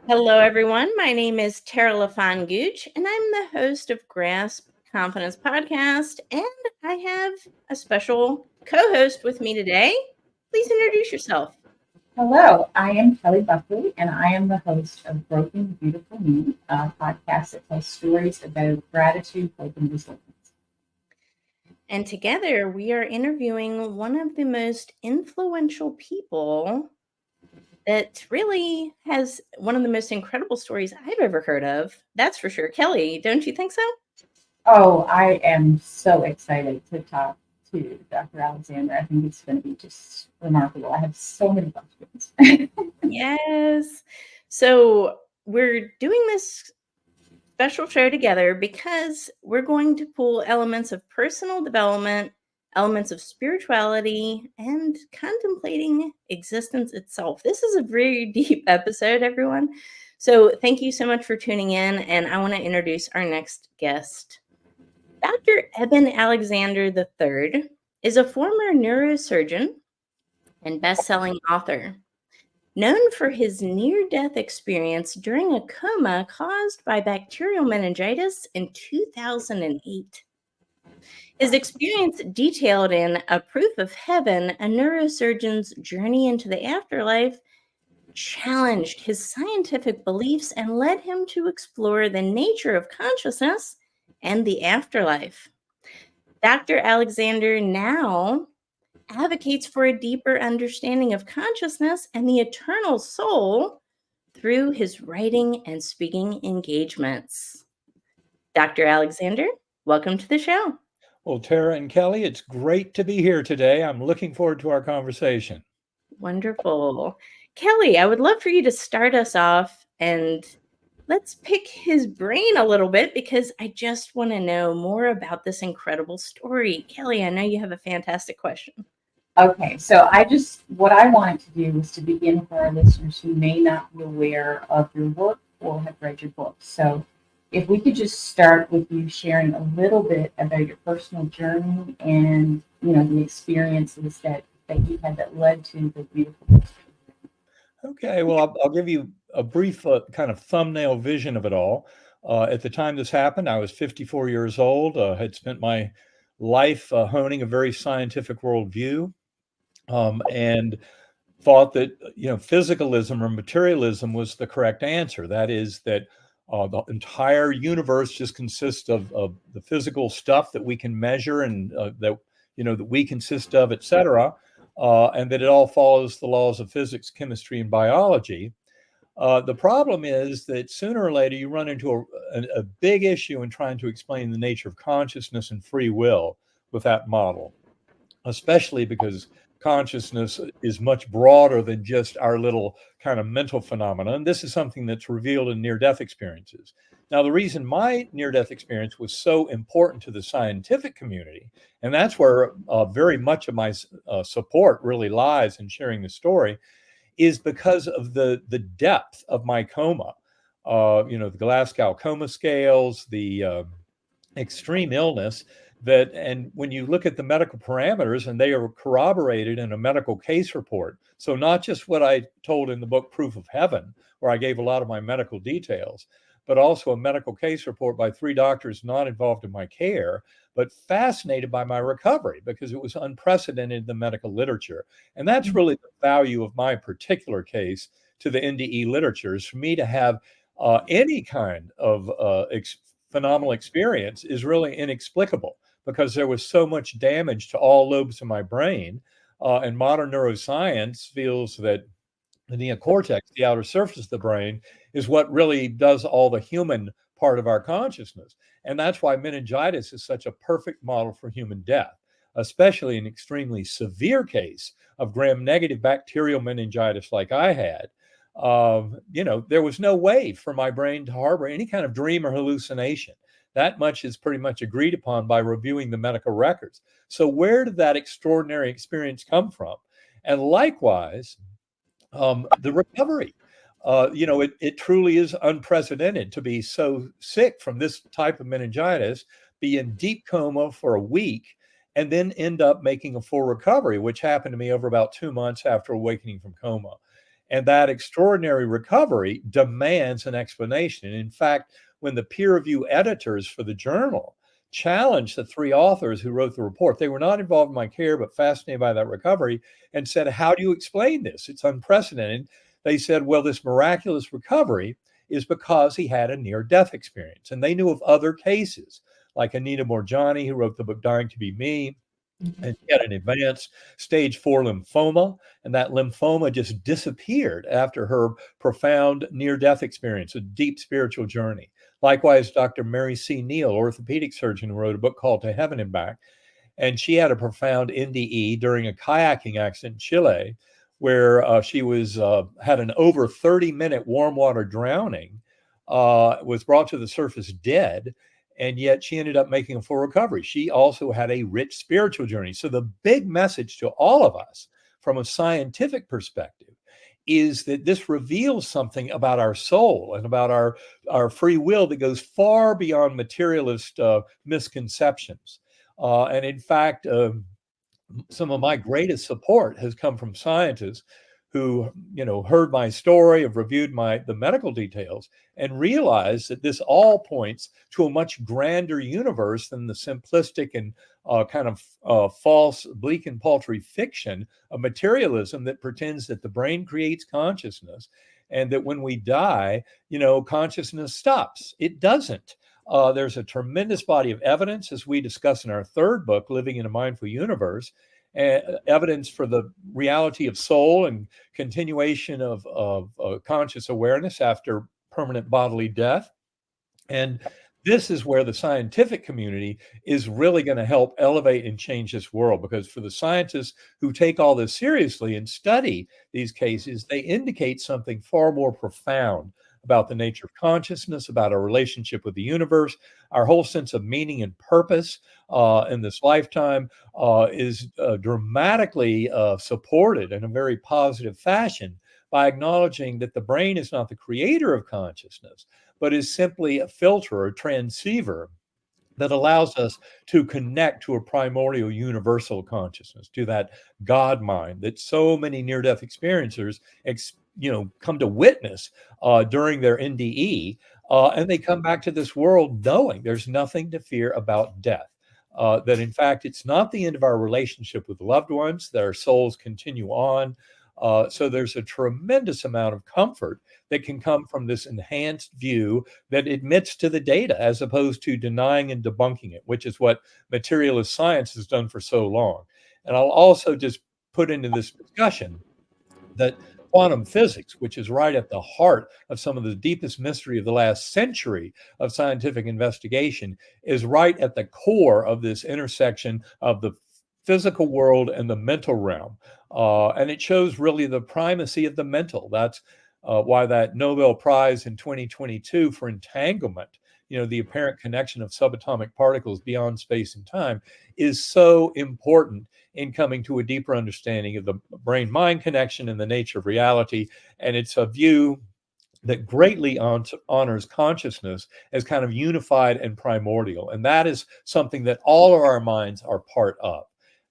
Hello, everyone. My name is Tara LaFon Gooch, and I'm the host of Grasp Confidence Podcast. And I have a special co host with me today. Please introduce yourself. Hello, I am Kelly Buckley, and I am the host of Broken Beautiful Me, a podcast that tells stories about gratitude, hope, and resilience. And together, we are interviewing one of the most influential people that really has one of the most incredible stories I've ever heard of. That's for sure. Kelly, don't you think so? Oh, I am so excited to talk to Dr. Alexander. I think it's going to be just remarkable. I have so many questions. Yes. So, we're doing this special show together because we're going to pull elements of personal development, elements of spirituality, and contemplating existence itself. This is a very deep episode, everyone. So, thank you so much for tuning in. And I want to introduce our next guest. Dr. Eben Alexander III is a former neurosurgeon and best-selling author, known for his near-death experience during a coma caused by bacterial meningitis in 2008. His experience detailed in A Proof of Heaven, a neurosurgeon's journey into the afterlife, challenged his scientific beliefs and led him to explore the nature of consciousness and the afterlife. Dr. Alexander now advocates for a deeper understanding of consciousness and the eternal soul through his writing and speaking engagements. Dr. Alexander, welcome to the show. Well, Tara and Kelly, it's great to be here today. I'm looking forward to our conversation. Wonderful. Kelly, I would love for you to start us off and let's pick his brain a little bit because I just want to know more about this incredible story. Kelly, I know you have a fantastic question. Okay, so what I wanted to do was to begin for our listeners who may not be aware of your work or have read your book. So if we could just start with you sharing a little bit about your personal journey and, the experiences that you had that led to the beautiful book. Okay, well, I'll give you a brief kind of thumbnail vision of it all. At the time this happened, I was 54 years old, had spent my life honing a very scientific worldview, and thought that physicalism or materialism was the correct answer. That is that the entire universe just consists of the physical stuff that we can measure and that we consist of, etc., and that it all follows the laws of physics, chemistry, and biology. The problem is that sooner or later you run into a big issue in trying to explain the nature of consciousness and free will with that model, especially because consciousness is much broader than just our little kind of mental phenomena. And this is something that's revealed in near-death experiences. Now, the reason my near-death experience was so important to the scientific community, and that's where very much of my support really lies in sharing the story, is because of the depth of my coma. The Glasgow coma scales, the extreme illness, and when you look at the medical parameters, and they are corroborated in a medical case report, so not just what I told in the book Proof of Heaven, where I gave a lot of my medical details, but also a medical case report by 3 doctors not involved in my care, but fascinated by my recovery because it was unprecedented in the medical literature. And that's really the value of my particular case to the NDE literature, is for me to have any kind of phenomenal experience is really inexplicable, because there was so much damage to all lobes of my brain. And modern neuroscience feels that the neocortex, the outer surface of the brain, is what really does all the human part of our consciousness. And that's why meningitis is such a perfect model for human death, especially an extremely severe case of gram-negative bacterial meningitis like I had. There was no way for my brain to harbor any kind of dream or hallucination. That much is pretty much agreed upon by reviewing the medical records. So where did that extraordinary experience come from? And likewise, the recovery. It truly is unprecedented to be so sick from this type of meningitis, be in deep coma for a week, and then end up making a full recovery, which happened to me over about 2 months after awakening from coma. And that extraordinary recovery demands an explanation. And in fact, when the peer review editors for the journal challenged the three authors who wrote the report, they were not involved in my care, but fascinated by that recovery, and said, how do you explain this? It's unprecedented. They said, well, this miraculous recovery is because he had a near-death experience. And they knew of other cases, like Anita Morjani, who wrote the book Dying to Be Me, and she had an advanced stage 4 lymphoma, and that lymphoma just disappeared after her profound near-death experience, a deep spiritual journey. Likewise, Dr. Mary C. Neal, orthopedic surgeon, who wrote a book called To Heaven and Back, and she had a profound NDE during a kayaking accident in Chile, where she was had an over 30-minute warm water drowning, was brought to the surface dead, and yet she ended up making a full recovery. She also had a rich spiritual journey. So the big message to all of us from a scientific perspective is that this reveals something about our soul and about our free will that goes far beyond materialist misconceptions. And in fact, some of my greatest support has come from scientists who, heard my story, have reviewed the medical details, and realized that this all points to a much grander universe than the simplistic and kind of false, bleak and paltry fiction of materialism that pretends that the brain creates consciousness, and that when we die, consciousness stops. It doesn't. There's a tremendous body of evidence, as we discuss in our third book, Living in a Mindful Universe, evidence for the reality of soul and continuation of conscious awareness after permanent bodily death. And this is where the scientific community is really going to help elevate and change this world, because for the scientists who take all this seriously and study these cases, they indicate something far more profound about the nature of consciousness, about our relationship with the universe, our whole sense of meaning and purpose in this lifetime is dramatically supported in a very positive fashion by acknowledging that the brain is not the creator of consciousness, but is simply a filter or transceiver that allows us to connect to a primordial universal consciousness, to that God mind that so many near-death experiencers come to witness during their NDE, and they come back to this world knowing there's nothing to fear about death. That in fact, it's not the end of our relationship with loved ones, that our souls continue on. So there's a tremendous amount of comfort that can come from this enhanced view that admits to the data as opposed to denying and debunking it, which is what materialist science has done for so long. And I'll also just put into this discussion that quantum physics, which is right at the heart of some of the deepest mystery of the last century of scientific investigation, is right at the core of this intersection of the physical world and the mental realm. And it shows really the primacy of the mental. That's why that Nobel Prize in 2022 for entanglement, the apparent connection of subatomic particles beyond space and time, is so important in coming to a deeper understanding of the brain-mind connection and the nature of reality. And it's a view that greatly honors consciousness as kind of unified and primordial. And that is something that all of our minds are part of.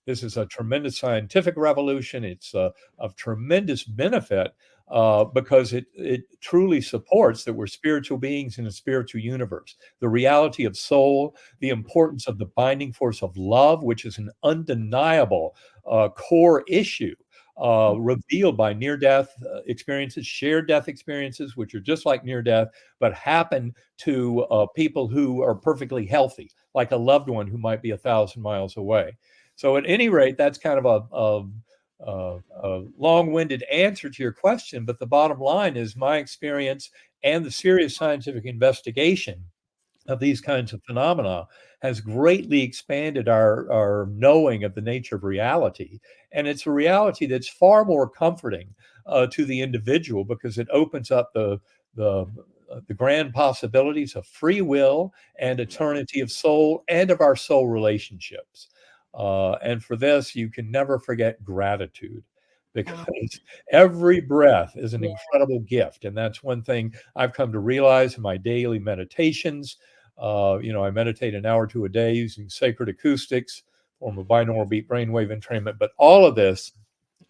This is a tremendous scientific revolution. It's of tremendous benefit because it truly supports that we're spiritual beings in a spiritual universe. The reality of soul, the importance of the binding force of love, which is an undeniable core issue revealed by near-death experiences, shared death experiences, which are just like near-death, but happen to people who are perfectly healthy, like a loved one who might be 1,000 miles away. So at any rate, that's kind of a long-winded answer to your question, but the bottom line is my experience and the serious scientific investigation of these kinds of phenomena has greatly expanded our knowing of the nature of reality. And it's a reality that's far more comforting to the individual because it opens up the grand possibilities of free will and eternity of soul and of our soul relationships. And for this, you can never forget gratitude, because every breath is an incredible gift. And that's one thing I've come to realize in my daily meditations. I meditate an hour to a day using sacred acoustics, form of binaural beat brainwave entrainment. But all of this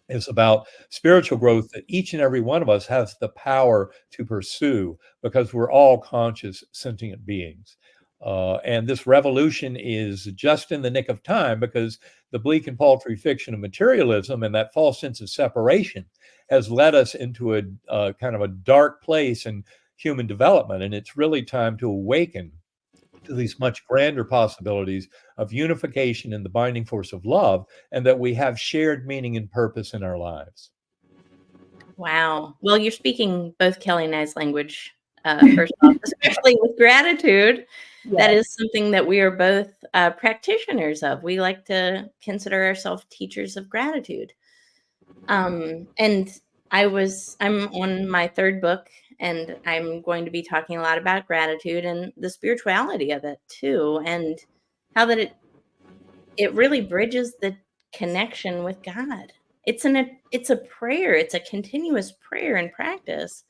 It's about spiritual growth that each and every one of us has the power to pursue because we're all conscious, sentient beings. And this revolution is just in the nick of time because the bleak and paltry fiction of materialism and that false sense of separation has led us into a kind of a dark place in human development. And it's really time to awaken to these much grander possibilities of unification in the binding force of love, and that we have shared meaning and purpose in our lives. Wow. Well, you're speaking both Kelly and I's language, first off, especially with gratitude. That Yes. is something that we are both practitioners of. We like to consider ourselves teachers of gratitude. And I'm on my third book, and I'm going to be talking a lot about gratitude and the spirituality of it too, and how that it really bridges the connection with God. It's a prayer. It's a continuous prayer and practice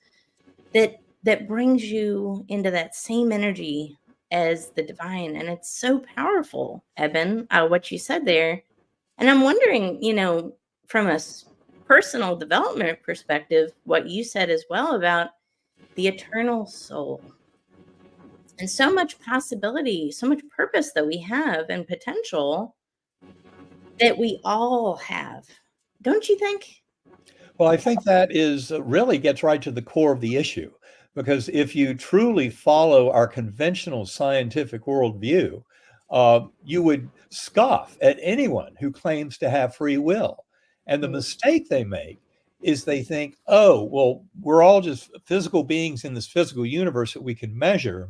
that brings you into that same energy as the divine, and it's so powerful, Eben, what you said there. And I'm wondering, from a personal development perspective, what you said as well about the eternal soul and so much possibility, so much purpose that we have and potential that we all have. Don't you think? Well, I think that is really gets right to the core of the issue, because if you truly follow our conventional scientific worldview, you would scoff at anyone who claims to have free will. And the mistake they make is they think, oh, well, we're all just physical beings in this physical universe that we can measure.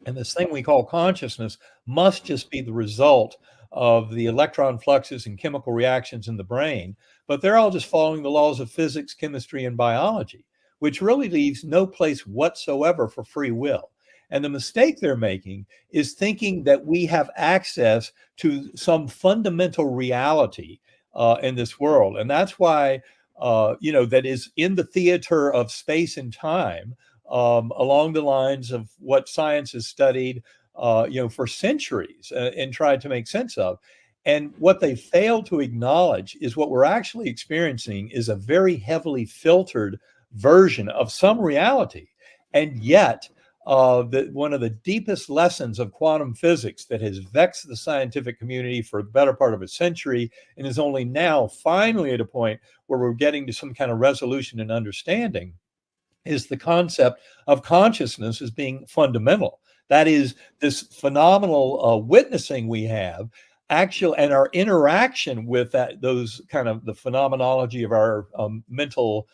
And this thing we call consciousness must just be the result of the electron fluxes and chemical reactions in the brain. But they're all just following the laws of physics, chemistry, and biology, which really leaves no place whatsoever for free will. And the mistake they're making is thinking that we have access to some fundamental reality in this world. And that's why, that is in the theater of space and time, along the lines of what science has studied, for centuries and tried to make sense of. And what they fail to acknowledge is what we're actually experiencing is a very heavily filtered version of some reality. And yet, one of the deepest lessons of quantum physics that has vexed the scientific community for the better part of a century and is only now finally at a point where we're getting to some kind of resolution and understanding is the concept of consciousness as being fundamental. That is, this phenomenal witnessing we have, actual, and our interaction with those kind of the phenomenology of our mental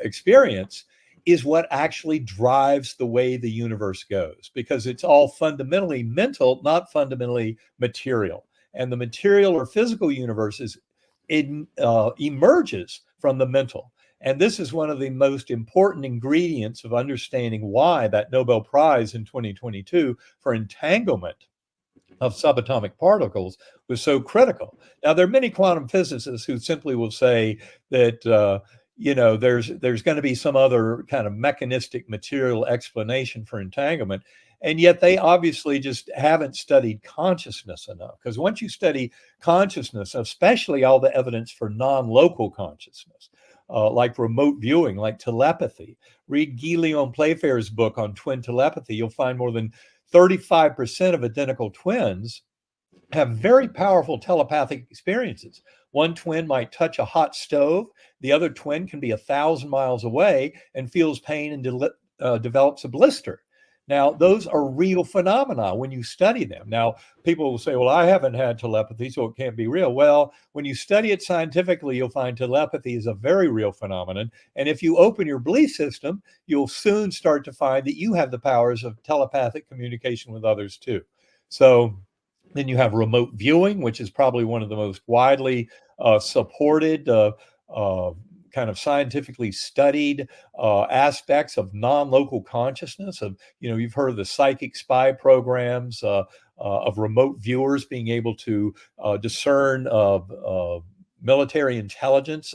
experience is what actually drives the way the universe goes, because it's all fundamentally mental, not fundamentally material. And the material or physical universe emerges from the mental. And this is one of the most important ingredients of understanding why that Nobel Prize in 2022 for entanglement of subatomic particles was so critical. Now, there are many quantum physicists who simply will say that, there's going to be some other kind of mechanistic material explanation for entanglement. And yet they obviously just haven't studied consciousness enough. Because once you study consciousness, especially all the evidence for non-local consciousness, like remote viewing, like telepathy. Read Guy Leon Playfair's book on twin telepathy. You'll find more than 35% of identical twins have very powerful telepathic experiences. One twin might touch a hot stove. The other twin can be 1,000 miles away and feels pain and develops a blister. Now, those are real phenomena when you study them. Now, people will say, well, I haven't had telepathy, so it can't be real. Well, when you study it scientifically, you'll find telepathy is a very real phenomenon. And if you open your belief system, you'll soon start to find that you have the powers of telepathic communication with others too. So then you have remote viewing, which is probably one of the most widely supported kind of scientifically studied aspects of non-local consciousness. You've heard of the psychic spy programs of remote viewers being able to discern military intelligence,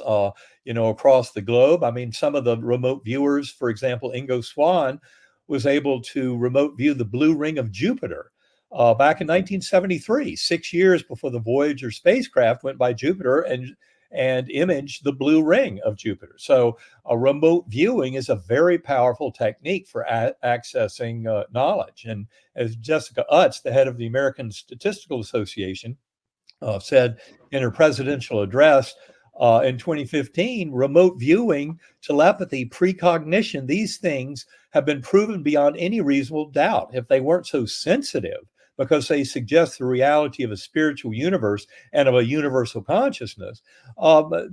across the globe. I mean, some of the remote viewers, for example, Ingo Swann was able to remote view the blue ring of Jupiter back in 1973, 6 years before the Voyager spacecraft went by Jupiter, and and image the blue ring of Jupiter. So a remote viewing is a very powerful technique for accessing knowledge. And as Jessica Utz, the head of the American Statistical Association, said in her presidential address in 2015, remote viewing, telepathy, precognition, these things have been proven beyond any reasonable doubt. If they weren't so sensitive, because they suggest the reality of a spiritual universe and of a universal consciousness,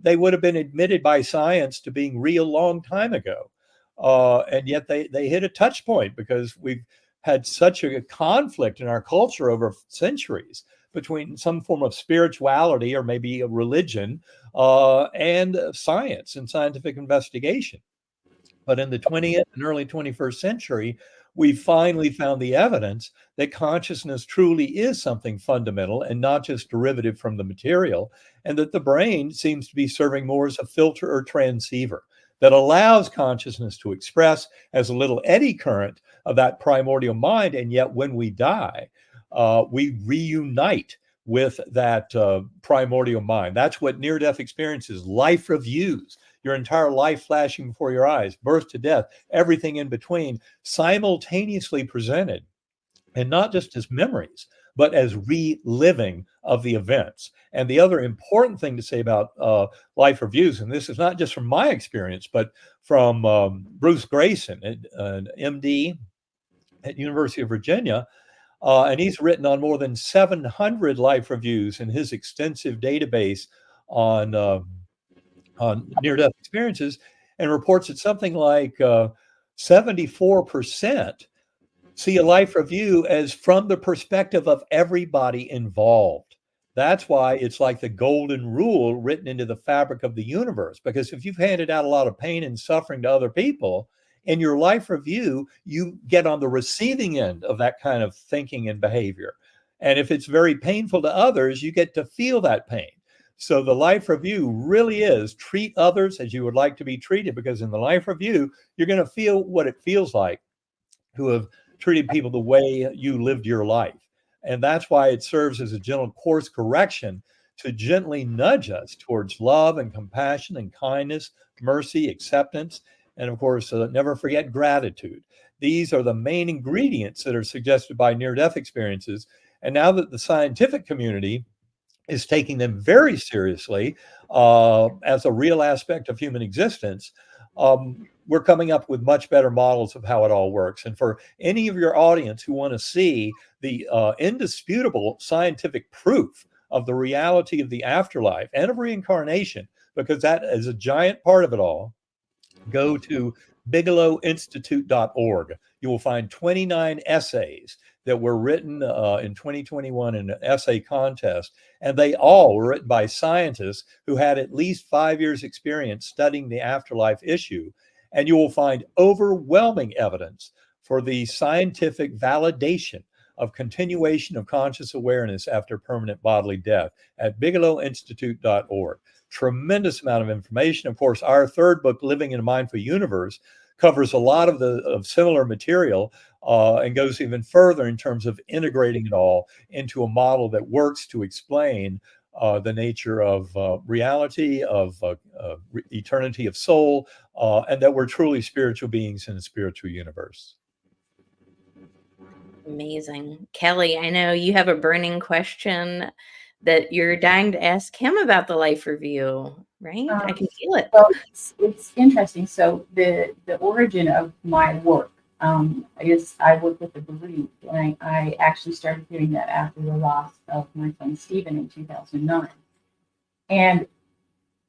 they would have been admitted by science to being real long time ago. And yet they hit a touch point because we've had such a conflict in our culture over centuries between some form of spirituality or maybe a religion and science and scientific investigation. But in the 20th and early 21st century, we finally found the evidence that consciousness truly is something fundamental and not just derivative from the material, and that the brain seems to be serving more as a filter or transceiver that allows consciousness to express as a little eddy current of that primordial mind. And yet when we die, we reunite with that primordial mind. That's what near-death experiences, life reviews, your entire life flashing before your eyes, birth to death, everything in between, simultaneously presented, and not just as memories, but as reliving of the events. And the other important thing to say about life reviews, and this is not just from my experience, but from Bruce Grayson, an MD at University of Virginia, and he's written on more than 700 life reviews in his extensive database on near-death experiences, and reports that something like 74% see a life review as from the perspective of everybody involved. That's why it's like the golden rule written into the fabric of the universe. Because if you've handed out a lot of pain and suffering to other people, in your life review, you get on the receiving end of that kind of thinking and behavior. And if it's very painful to others, you get to feel that pain. So the life review really is treat others as you would like to be treated, because in the life review, you're going to feel what it feels like to have treated people the way you lived your life. And that's why it serves as a gentle course correction to gently nudge us towards love and compassion and kindness, mercy, acceptance, and of course, never forget gratitude. These are the main ingredients that are suggested by near-death experiences. And now that the scientific community is taking them very seriously as a real aspect of human existence, we're coming up with much better models of how it all works. And for any of your audience who want to see the indisputable scientific proof of the reality of the afterlife and of reincarnation, because that is a giant part of it all, go to bigelowinstitute.org. You will find 29 essays that were written in 2021 in an essay contest, and they all were written by scientists who had at least 5 years experience studying the afterlife issue. And you will find overwhelming evidence for the scientific validation of continuation of conscious awareness after permanent bodily death at bigelowinstitute.org. Tremendous amount of information. Of course, our third book, Living in a Mindful Universe, covers a lot of similar material and goes even further in terms of integrating it all into a model that works to explain the nature of reality, of eternity of soul, and that we're truly spiritual beings in a spiritual universe. Amazing. Kelly, I know you have a burning question that you're dying to ask him about the life review, right? I can feel it. Well, it's interesting. So the origin of my work is I work with the bereaved, and I actually started doing that after the loss of my son Stephen in 2009. And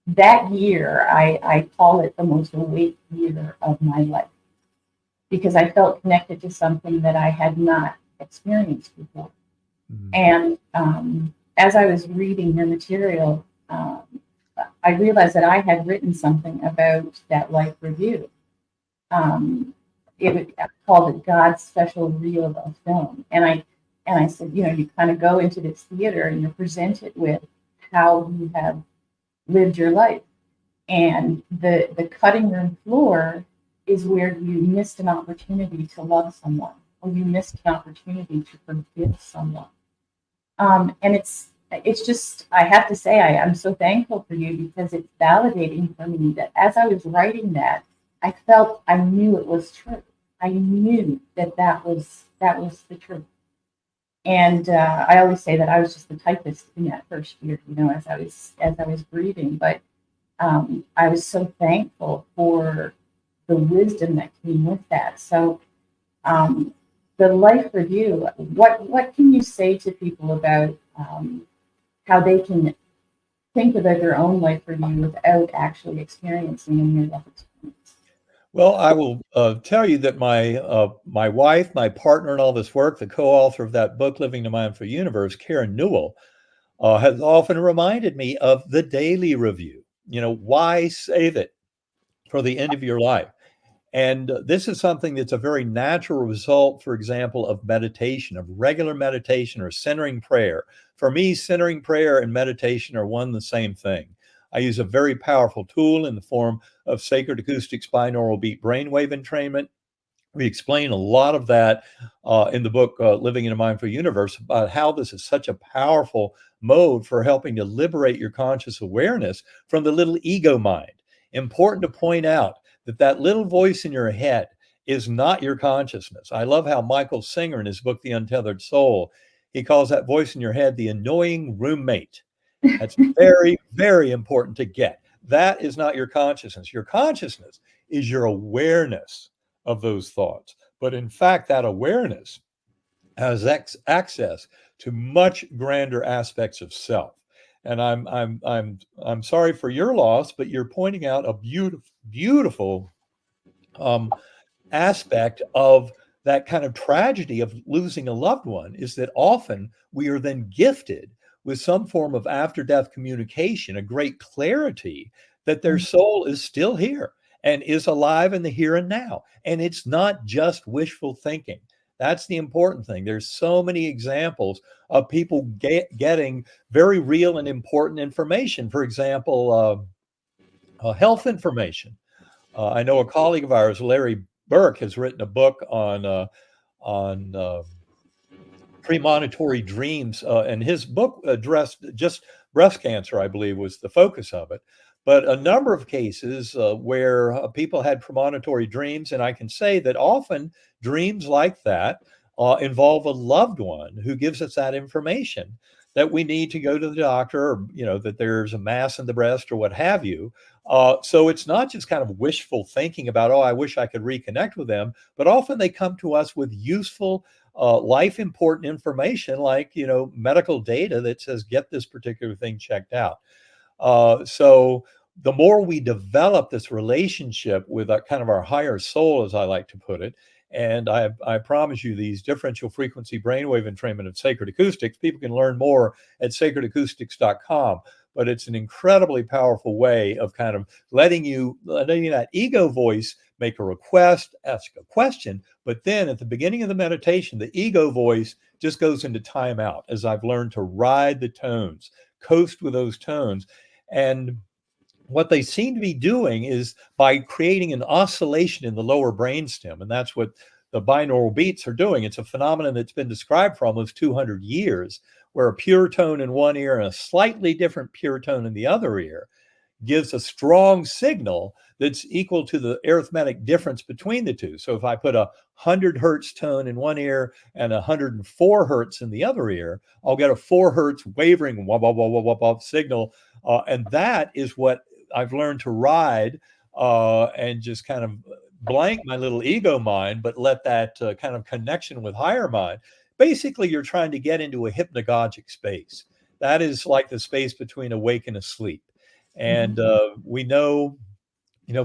that year, I call it the most awake year of my life, because I felt connected to something that I had not experienced before. Mm-hmm. And as I was reading your material, I realized that I had written something about that life review. It called it God's special reel of film. And I said, you kind of go into this theater and you're presented with how you have lived your life. And the cutting room floor is where you missed an opportunity to love someone, or you missed an opportunity to forgive someone. And it's just, I have to say, I'm so thankful for you, because it's validating for me that as I was writing that, I knew it was true. I knew that was the truth. And I always say that I was just the typist in that first year, as I was grieving. But I was so thankful for the wisdom that came with that. So the life review, what can you say to people about how they can think about their own life review without actually experiencing a near-death experience? Well, I will tell you that my wife, my partner in all this work, the co-author of that book, Living the Mindful Universe, Karen Newell, has often reminded me of the daily review. Why save it for the end of your life? And this is something that's a very natural result, for example, of meditation, of regular meditation or centering prayer. For me, centering prayer and meditation are one and the same thing. I use a very powerful tool in the form of sacred acoustics binaural beat brainwave entrainment. We explain a lot of that in the book, Living in a Mindful Universe, about how this is such a powerful mode for helping to liberate your conscious awareness from the little ego mind. Important to point out that little voice in your head is not your consciousness. I love how Michael Singer, in his book, The Untethered Soul, he calls that voice in your head the annoying roommate. That's very, very important to get. That is not your consciousness. Your consciousness is your awareness of those thoughts. But in fact, that awareness has access to much grander aspects of self. And I'm sorry for your loss, but you're pointing out a beautiful aspect of that kind of tragedy of losing a loved one, is that often we are then gifted with some form of after-death communication, a great clarity that their soul is still here and is alive in the here and now. And it's not just wishful thinking. That's the important thing. There's so many examples of people getting very real and important information. For example, health information. I know a colleague of ours, Larry Burke, has written a book on premonitory dreams, and his book addressed just breast cancer, I believe, was the focus of it. But a number of cases where people had premonitory dreams, and I can say that often dreams like that involve a loved one who gives us that information that we need to go to the doctor, or that there's a mass in the breast or what have you. So it's not just kind of wishful thinking about, oh, I wish I could reconnect with them, but often they come to us with useful life important information, like medical data that says get this particular thing checked out. So the more we develop this relationship with kind of our higher soul, as I like to put it, and I promise you, these differential frequency brainwave entrainment of Sacred Acoustics, people can learn more at sacredacoustics.com. But it's an incredibly powerful way of kind of letting that ego voice make a request, ask a question, but then at the beginning of the meditation, the ego voice just goes into timeout, as I've learned to ride the tones, coast with those tones. And what they seem to be doing is by creating an oscillation in the lower brainstem, and that's what the binaural beats are doing. It's a phenomenon that's been described for almost 200 years, where a pure tone in one ear and a slightly different pure tone in the other ear gives a strong signal that's equal to the arithmetic difference between the two. So if I put 100 hertz tone in one ear and 104 hertz in the other ear, I'll get a 4 hertz wavering wah, wah, wah, wah, wah, wah signal. And that is what I've learned to ride and just kind of blank my little ego mind, but let that kind of connection with higher mind. Basically, you're trying to get into a hypnagogic space. That is like the space between awake and asleep. And we know,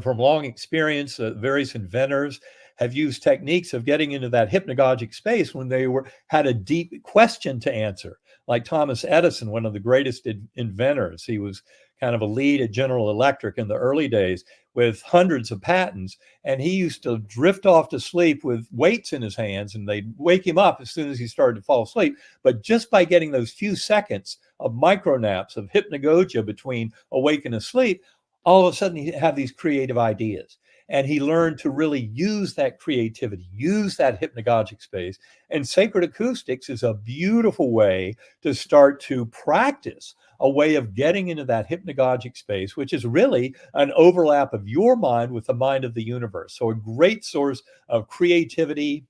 from long experience, various inventors have used techniques of getting into that hypnagogic space when they had a deep question to answer. Like Thomas Edison, one of the greatest inventors. He was kind of a lead at General Electric in the early days with hundreds of patents. And he used to drift off to sleep with weights in his hands, and they'd wake him up as soon as he started to fall asleep. But just by getting those few seconds of micro naps, of hypnagogia between awake and asleep, all of a sudden you have these creative ideas. And he learned to really use that creativity, use that hypnagogic space. And sacred acoustics is a beautiful way to start to practice a way of getting into that hypnagogic space, which is really an overlap of your mind with the mind of the universe. So a great source of creativity,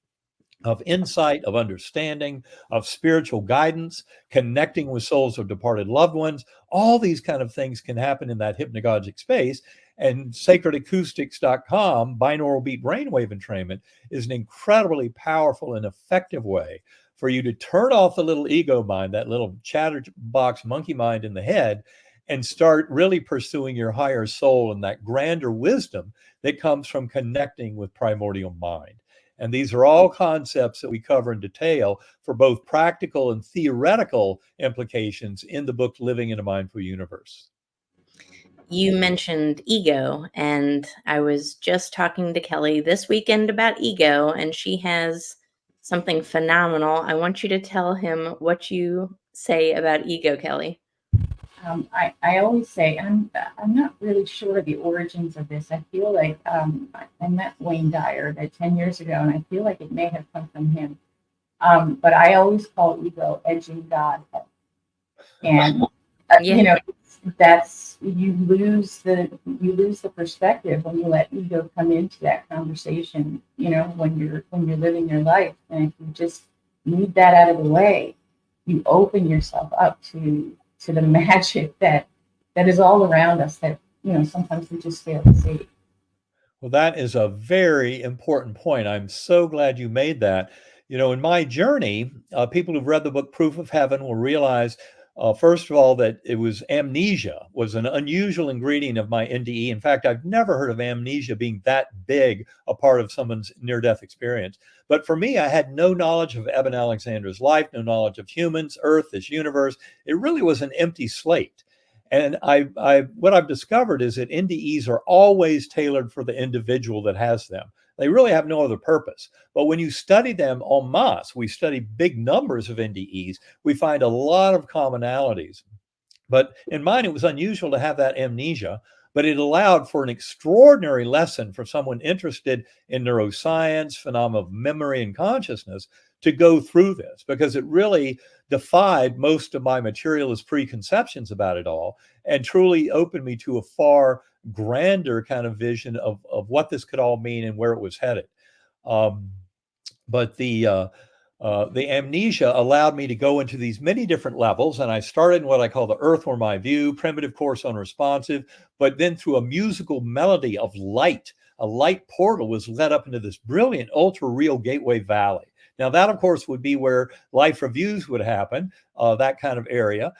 of insight, of understanding, of spiritual guidance, connecting with souls of departed loved ones. All these kind of things can happen in that hypnagogic space. And sacredacoustics.com, binaural beat brainwave entrainment, is an incredibly powerful and effective way for you to turn off the little ego mind, that little chatterbox monkey mind in the head, and start really pursuing your higher soul and that grander wisdom that comes from connecting with primordial mind. And these are all concepts that we cover in detail for both practical and theoretical implications in the book, Living in a Mindful Universe. You mentioned ego, and I was just talking to Kelly this weekend about ego, and she has something phenomenal. I want you to tell him what you say about ego, Kelly. I always say I'm not really sure of the origins of this. I feel like I met Wayne Dyer 10 years ago, and I feel like it may have come from him. But I always call ego edging God, and that's you lose the perspective when you let ego come into that conversation. When you're living your life, and if you just move that out of the way, you open yourself up to the magic that is all around us that sometimes we just fail to see. Well, that is a very important point. I'm so glad you made that. In my journey, people who've read the book Proof of Heaven will realize, first of all, that it was amnesia was an unusual ingredient of my NDE. In fact, I've never heard of amnesia being that big a part of someone's near-death experience. But for me, I had no knowledge of Eben Alexander's life, no knowledge of humans, Earth, this universe. It really was an empty slate. And what I've discovered is that NDEs are always tailored for the individual that has them. They really have no other purpose. But when you study them en masse, we study big numbers of NDEs, we find a lot of commonalities. But in mine, it was unusual to have that amnesia, but it allowed for an extraordinary lesson for someone interested in neuroscience, phenomena of memory and consciousness to go through this, because it really defied most of my materialist preconceptions about it all and truly opened me to a far grander kind of vision of what this could all mean and where it was headed. But the amnesia allowed me to go into these many different levels, and I started in what I call the Earthworm Eye View, primitive course unresponsive, but then through a musical melody of light, a light portal was led up into this brilliant ultra-real gateway valley. Now that, of course, would be where life reviews would happen, that kind of area.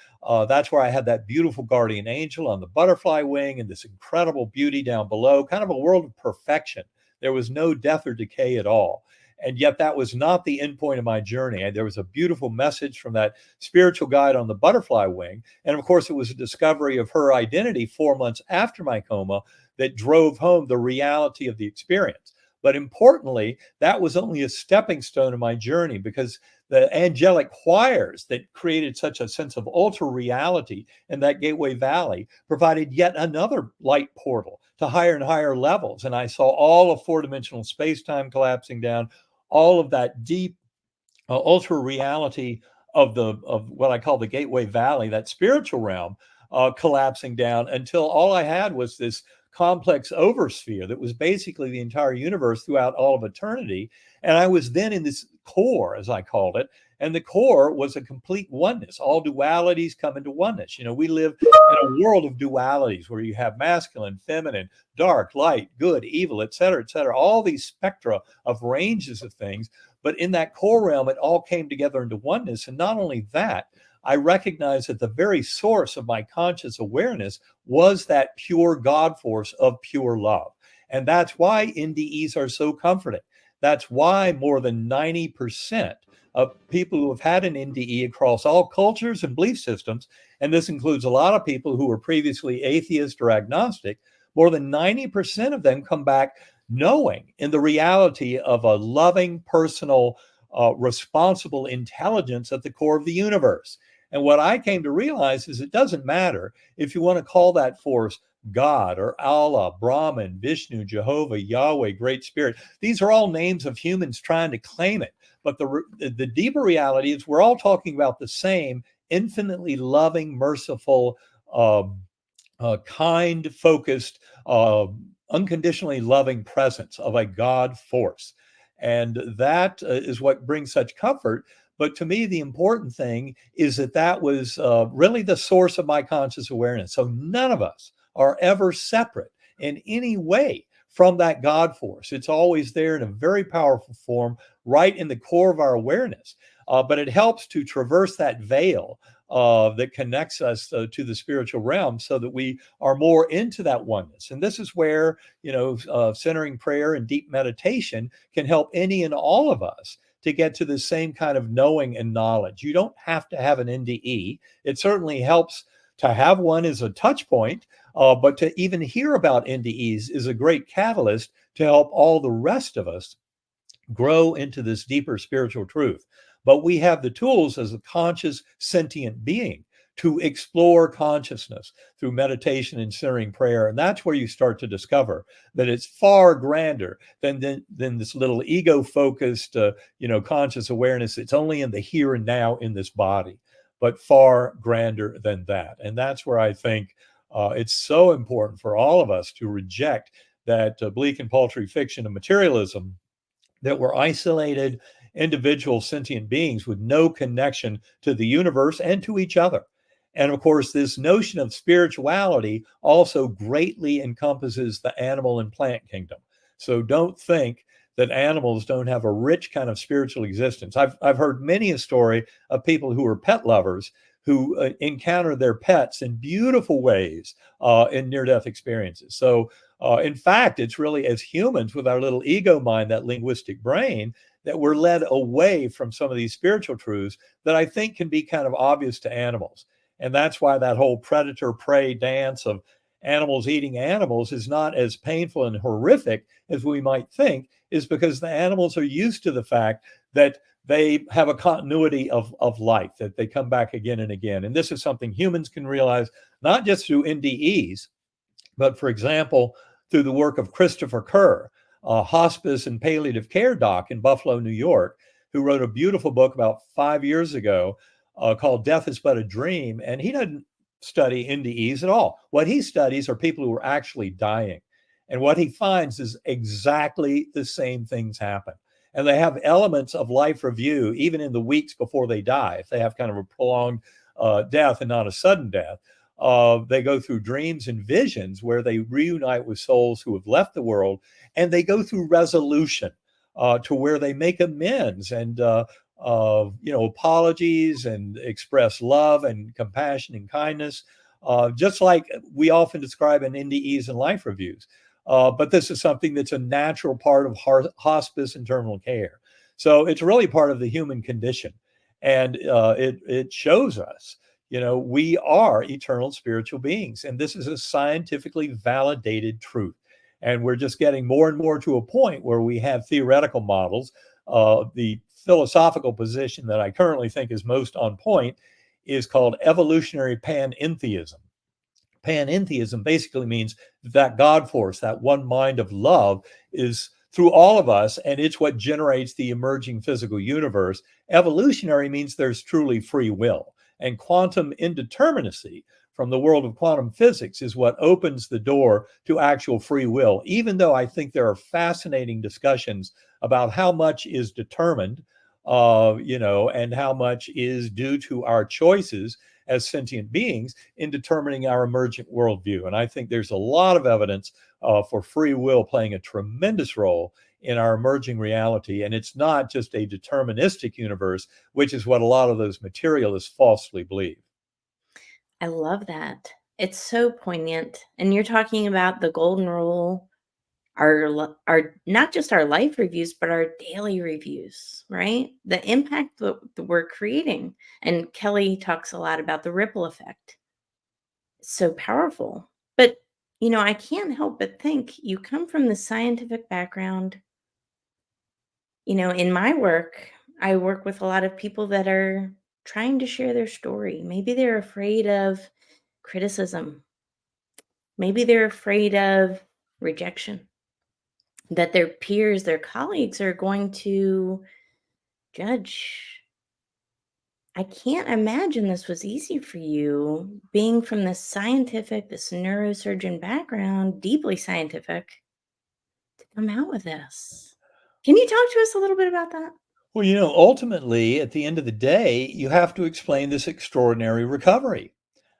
That's where I had that beautiful guardian angel on the butterfly wing and this incredible beauty down below, kind of a world of perfection. There was no death or decay at all. And yet that was not the end point of my journey. There was a beautiful message from that spiritual guide on the butterfly wing. And of course, it was a discovery of her identity 4 months after my coma that drove home the reality of the experience. But importantly, that was only a stepping stone in my journey, because the angelic choirs that created such a sense of ultra reality in that Gateway Valley provided yet another light portal to higher and higher levels. And I saw all of four-dimensional space-time collapsing down, all of that deep ultra reality of what I call the Gateway Valley, that spiritual realm, collapsing down, until all I had was this complex oversphere that was basically the entire universe throughout all of eternity. And I was then in this core, as I called it, and the core was a complete oneness. All dualities come into oneness. We live in a world of dualities where you have masculine, feminine, dark, light, good, evil, et cetera, all these spectra of ranges of things. But in that core realm, it all came together into oneness. And not only that, I recognized that the very source of my conscious awareness was that pure God force of pure love. And that's why NDEs are so comforting. That's why more than 90% of people who have had an NDE across all cultures and belief systems, and this includes a lot of people who were previously atheist or agnostic, more than 90% of them come back knowing in the reality of a loving, personal, responsible intelligence at the core of the universe. And what I came to realize is it doesn't matter if you want to call that force God or Allah, Brahman, Vishnu, Jehovah, Yahweh, Great Spirit. These are all names of humans trying to claim it. But the deeper reality is we're all talking about the same infinitely loving, merciful, kind, focused, unconditionally loving presence of a God force. And that is what brings such comfort. But to me, the important thing is that that was really the source of my conscious awareness. So none of us are ever separate in any way from that God force. It's always there in a very powerful form, right in the core of our awareness. But it helps to traverse that veil that connects us to the spiritual realm so that we are more into that oneness. And this is where, centering prayer and deep meditation can help any and all of us to get to the same kind of knowing and knowledge. You don't have to have an NDE. It certainly helps to have one as a touch point, but to even hear about NDEs is a great catalyst to help all the rest of us grow into this deeper spiritual truth. But we have the tools as a conscious, sentient being to explore consciousness through meditation and centering prayer. And that's where you start to discover that it's far grander than this little ego-focused, conscious awareness. It's only in the here and now in this body, but far grander than that. And that's where I think it's so important for all of us to reject that bleak and paltry fiction of materialism, that we're isolated individual sentient beings with no connection to the universe and to each other. And of course, this notion of spirituality also greatly encompasses the animal and plant kingdom. So don't think that animals don't have a rich kind of spiritual existence. I've heard many a story of people who are pet lovers who encounter their pets in beautiful ways in near-death experiences. So in fact, it's really as humans with our little ego mind, that linguistic brain, that we're led away from some of these spiritual truths that I think can be kind of obvious to animals. And that's why that whole predator-prey dance of animals eating animals is not as painful and horrific as we might think, is because the animals are used to the fact that they have a continuity of life, that they come back again and again. And this is something humans can realize, not just through NDEs, but for example, through the work of Christopher Kerr, a hospice and palliative care doc in Buffalo, New York, who wrote a beautiful book about 5 years ago called Death is But a Dream. And he doesn't study NDEs at all. What he studies are people who are actually dying. And what he finds is exactly the same things happen. And they have elements of life review, even in the weeks before they die, if they have kind of a prolonged death and not a sudden death. They go through dreams and visions where they reunite with souls who have left the world, and they go through resolution to where they make amends and apologies and express love and compassion and kindness, just like we often describe in NDEs and life reviews. But this is something that's a natural part of hospice and terminal care. So it's really part of the human condition, and it shows us. We are eternal spiritual beings, and this is a scientifically validated truth. And we're just getting more and more to a point where we have theoretical models. The philosophical position that I currently think is most on point is called evolutionary panentheism. Panentheism basically means that God force, that one mind of love, is through all of us, and it's what generates the emerging physical universe. Evolutionary means there's truly free will. And quantum indeterminacy from the world of quantum physics is what opens the door to actual free will, even though I think there are fascinating discussions about how much is determined, and how much is due to our choices as sentient beings in determining our emergent worldview. And I think there's a lot of evidence for free will playing a tremendous role in our emerging reality. And it's not just a deterministic universe, which is what a lot of those materialists falsely believe. I love that. It's so poignant. And you're talking about the golden rule, our not just our life reviews, but our daily reviews, right? The impact that we're creating. And Kelly talks a lot about the ripple effect. It's so powerful. But, I can't help but think you come from the scientific background. In my work, I work with a lot of people that are trying to share their story. Maybe they're afraid of criticism. Maybe they're afraid of rejection, that their peers, their colleagues are going to judge. I can't imagine this was easy for you, being from this neurosurgeon background, deeply scientific, to come out with this. Can you talk to us a little bit about that? Well, ultimately, at the end of the day, you have to explain this extraordinary recovery.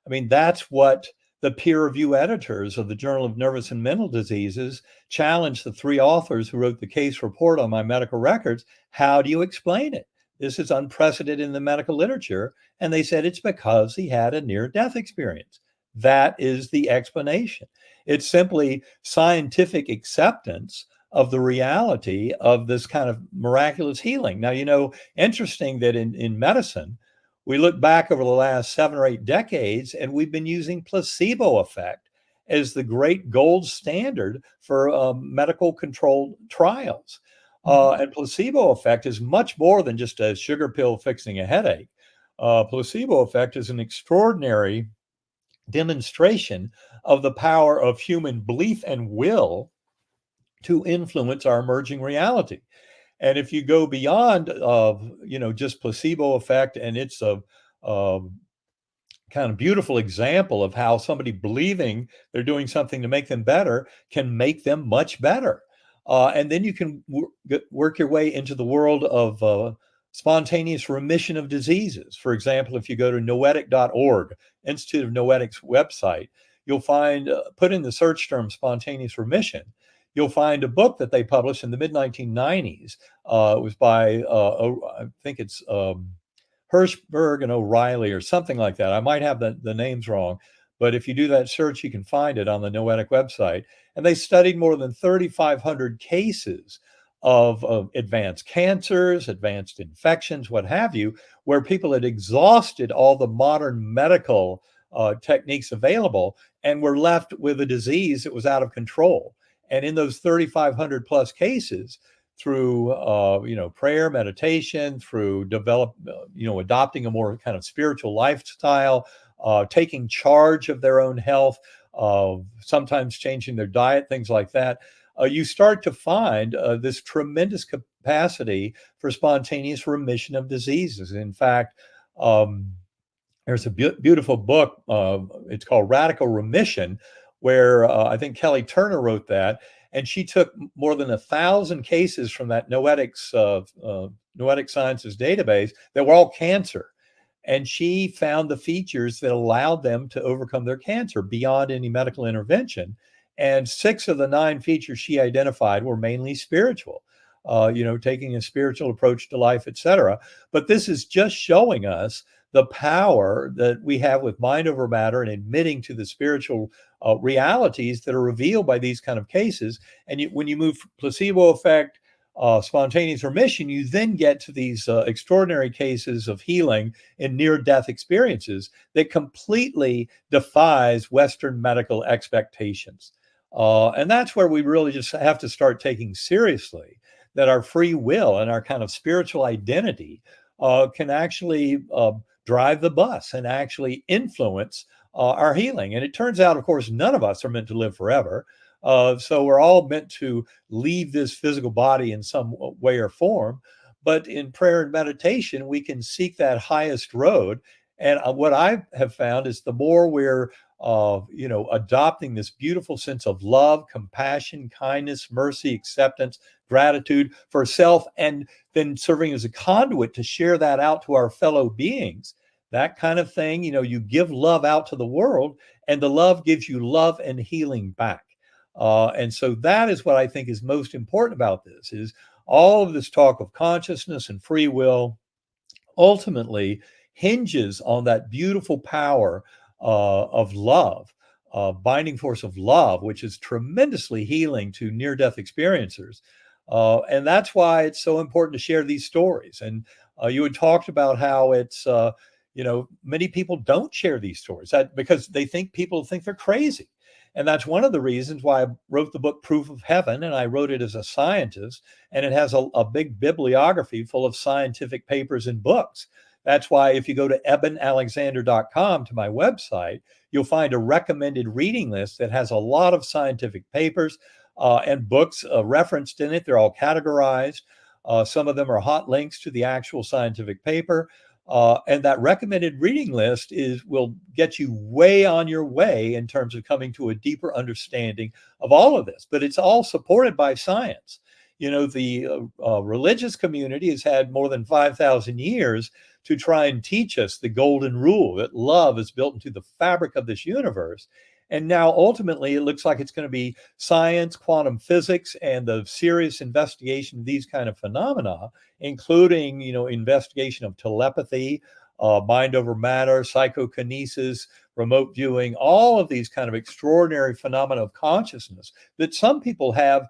I mean, that's what the peer review editors of the Journal of Nervous and Mental Diseases challenged the three authors who wrote the case report on my medical records. How do you explain it? This is unprecedented in the medical literature. And they said it's because he had a near death experience. That is the explanation. It's simply scientific acceptance of the reality of this kind of miraculous healing. Now, interesting that in medicine, we look back over the last 7 or 8 decades, and we've been using placebo effect as the great gold standard for medical controlled trials. And placebo effect is much more than just a sugar pill fixing a headache. Placebo effect is an extraordinary demonstration of the power of human belief and will to influence our emerging reality. And if you go beyond, just placebo effect, and it's a kind of beautiful example of how somebody believing they're doing something to make them better can make them much better. And then you can work your way into the world of spontaneous remission of diseases. For example, if you go to noetic.org, Institute of Noetic's website, you'll find, put in the search term spontaneous remission, you'll find a book that they published in the mid 1990s. It was by, I think it's Hirschberg and O'Reilly or something like that. I might have the names wrong, but if you do that search, you can find it on the Noetic website. And they studied more than 3,500 cases of advanced cancers, advanced infections, what have you, where people had exhausted all the modern medical techniques available and were left with a disease that was out of control. And in those 3,500 plus cases, through prayer, meditation, through adopting a more kind of spiritual lifestyle, taking charge of their own health, sometimes changing their diet, things like that, you start to find this tremendous capacity for spontaneous remission of diseases. In fact, there's a beautiful book. It's called Radical Remission, where I think Kelly Turner wrote that. And she took more than 1,000 cases from that Noetic Sciences database that were all cancer. And she found the features that allowed them to overcome their cancer beyond any medical intervention. And 6 of the 9 features she identified were mainly spiritual, taking a spiritual approach to life, etc. But this is just showing us the power that we have with mind over matter and admitting to the spiritual realities that are revealed by these kind of cases. And when you move placebo effect, spontaneous remission, you then get to these extraordinary cases of healing in near-death experiences that completely defies Western medical expectations. And that's where we really just have to start taking seriously that our free will and our kind of spiritual identity can actually drive the bus and actually influence our healing. And it turns out, of course, none of us are meant to live forever. So we're all meant to leave this physical body in some way or form. But in prayer and meditation, we can seek that highest road. And what I have found is the more we're adopting this beautiful sense of love, compassion, kindness, mercy, acceptance, gratitude for self, and then serving as a conduit to share that out to our fellow beings, that kind of thing, you give love out to the world, and the love gives you love and healing back. And so that is what I think is most important about this, is all of this talk of consciousness and free will ultimately hinges on that beautiful power of love, binding force of love, which is tremendously healing to near-death experiencers. And that's why it's so important to share these stories. And you had talked about how it's, many people don't share these stories because people think they're crazy. And that's one of the reasons why I wrote the book Proof of Heaven, and I wrote it as a scientist, and it has a big bibliography full of scientific papers and books. That's why if you go to ebenalexander.com to my website, you'll find a recommended reading list that has a lot of scientific papers and books referenced in it. They're all categorized. Some of them are hot links to the actual scientific paper. And that recommended reading list will get you way on your way in terms of coming to a deeper understanding of all of this. But it's all supported by science. The religious community has had more than 5,000 years to try and teach us the golden rule that love is built into the fabric of this universe. And now ultimately it looks like it's going to be science, quantum physics, and the serious investigation of these kind of phenomena, including, investigation of telepathy, mind over matter, psychokinesis, remote viewing, all of these kind of extraordinary phenomena of consciousness that some people have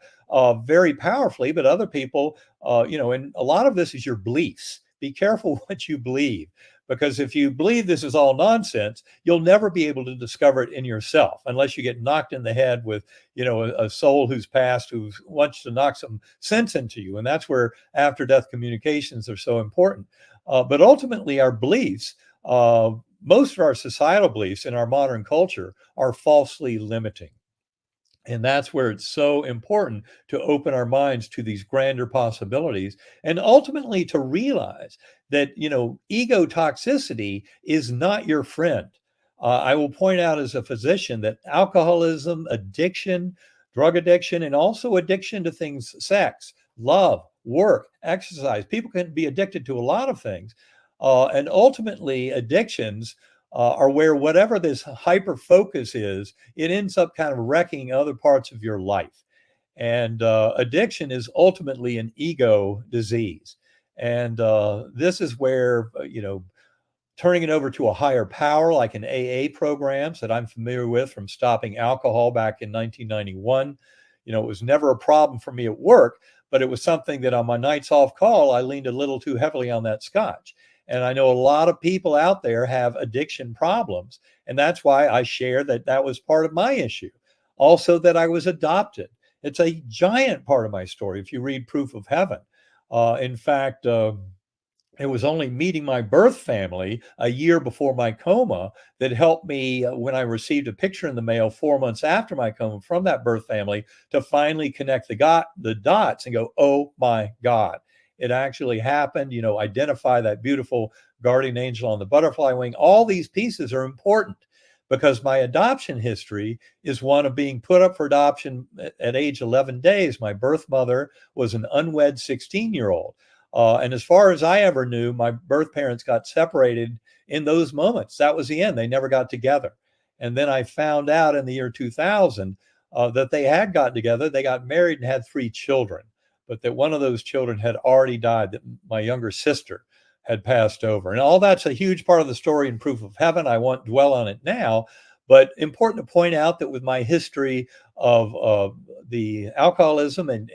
very powerfully, but other people, and a lot of this is your beliefs. Be careful what you believe, because if you believe this is all nonsense, you'll never be able to discover it in yourself unless you get knocked in the head with, a soul who's passed, who wants to knock some sense into you. And that's where after-death communications are so important. But ultimately, our beliefs, most of our societal beliefs in our modern culture are falsely limiting. And that's where it's so important to open our minds to these grander possibilities and ultimately to realize that, ego toxicity is not your friend. I will point out as a physician that alcoholism, addiction, drug addiction, and also addiction to things, sex, love, work, exercise, people can be addicted to a lot of things. And ultimately, addictions are where whatever this hyper focus is, it ends up kind of wrecking other parts of your life. And addiction is ultimately an ego disease. And this is where, turning it over to a higher power, like an AA programs that I'm familiar with from stopping alcohol back in 1991. It was never a problem for me at work, but it was something that on my nights off call, I leaned a little too heavily on that scotch. And I know a lot of people out there have addiction problems. And that's why I share that was part of my issue. Also, that I was adopted. It's a giant part of my story if you read Proof of Heaven. In fact, it was only meeting my birth family a year before my coma that helped me when I received a picture in the mail 4 months after my coma from that birth family to finally connect the dots and go, oh my God. It actually happened, identify that beautiful guardian angel on the butterfly wing. All these pieces are important because my adoption history is one of being put up for adoption at age 11 days. My birth mother was an unwed 16-year-old. And as far as I ever knew, my birth parents got separated in those moments. That was the end. They never got together. And then I found out in the year 2000 that they had gotten together. They got married and had 3 children. But that one of those children had already died, that my younger sister had passed over. And all that's a huge part of the story in Proof of Heaven. I won't dwell on it now, but important to point out that with my history of the alcoholism and